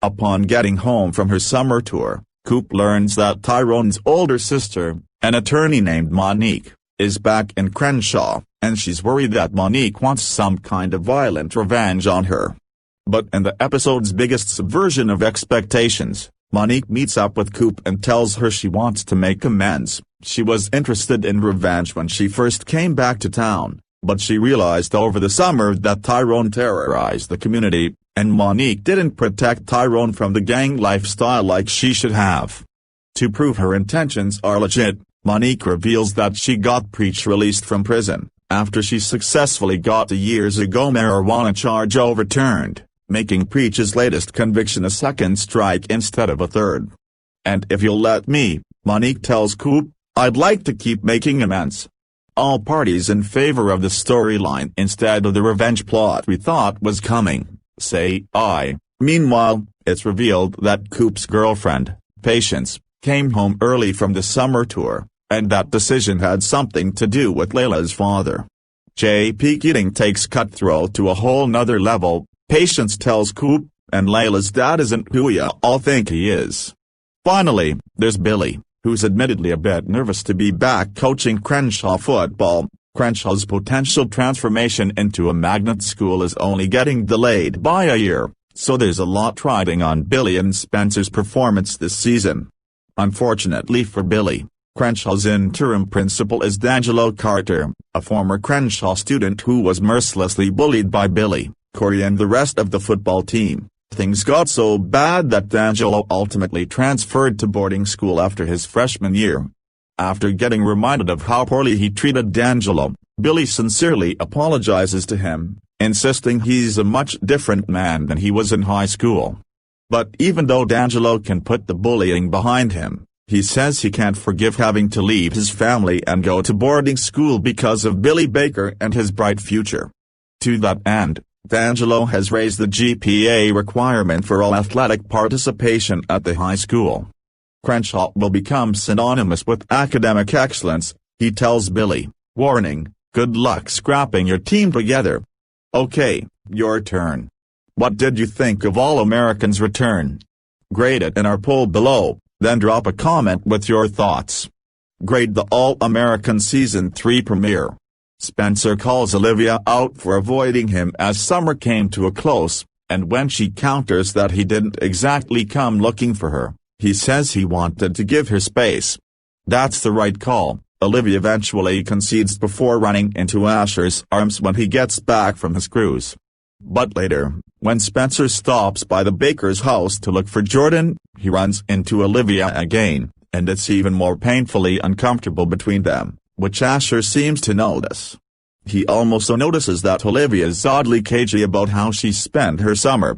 Upon getting home from her summer tour, Coop learns that Tyrone's older sister, an attorney named Monique, is back in Crenshaw, and she's worried that Monique wants some kind of violent revenge on her. But in the episode's biggest subversion of expectations, Monique meets up with Coop and tells her she wants to make amends. She was interested in revenge when she first came back to town, but she realized over the summer that Tyrone terrorized the community, and Monique didn't protect Tyrone from the gang lifestyle like she should have. To prove her intentions are legit, Monique reveals that she got Preach released from prison, after she successfully got a years ago marijuana charge overturned, making Preach's latest conviction a second strike instead of a third. And if you'll let me, Monique tells Coop, I'd like to keep making amends. All parties in favor of the storyline instead of the revenge plot we thought was coming, say aye. Meanwhile, it's revealed that Coop's girlfriend, Patience, came home early from the summer tour, and that decision had something to do with Layla's father. J.P. Keating takes Cutthroat to a whole nother level. Patience tells Coop, and Layla's dad isn't who we all think he is. Finally, there's Billy, who's admittedly a bit nervous to be back coaching Crenshaw football. Crenshaw's potential transformation into a magnet school is only getting delayed by a year, so there's a lot riding on Billy and Spencer's performance this season. Unfortunately for Billy, Crenshaw's interim principal is D'Angelo Carter, a former Crenshaw student who was mercilessly bullied by Billy, Corey and the rest of the football team. Things got so bad that D'Angelo ultimately transferred to boarding school after his freshman year. After getting reminded of how poorly he treated D'Angelo, Billy sincerely apologizes to him, insisting he's a much different man than he was in high school. But even though D'Angelo can put the bullying behind him, he says he can't forgive having to leave his family and go to boarding school because of Billy Baker and his bright future. To that end, D'Angelo has raised the GPA requirement for all athletic participation at the high school. Crenshaw will become synonymous with academic excellence, he tells Billy, warning, good luck scrapping your team together. Okay, your turn. What did you think of All-American's return? Grade it in our poll below, then drop a comment with your thoughts. Grade the All-American Season 3 premiere. Spencer calls Olivia out for avoiding him as summer came to a close, and when she counters that he didn't exactly come looking for her, he says he wanted to give her space. That's the right call, Olivia eventually concedes before running into Asher's arms when he gets back from his cruise. But later, when Spencer stops by the baker's house to look for Jordan, he runs into Olivia again, and it's even more painfully uncomfortable between them, which Asher seems to notice. He also notices that Olivia's oddly cagey about how she spent her summer,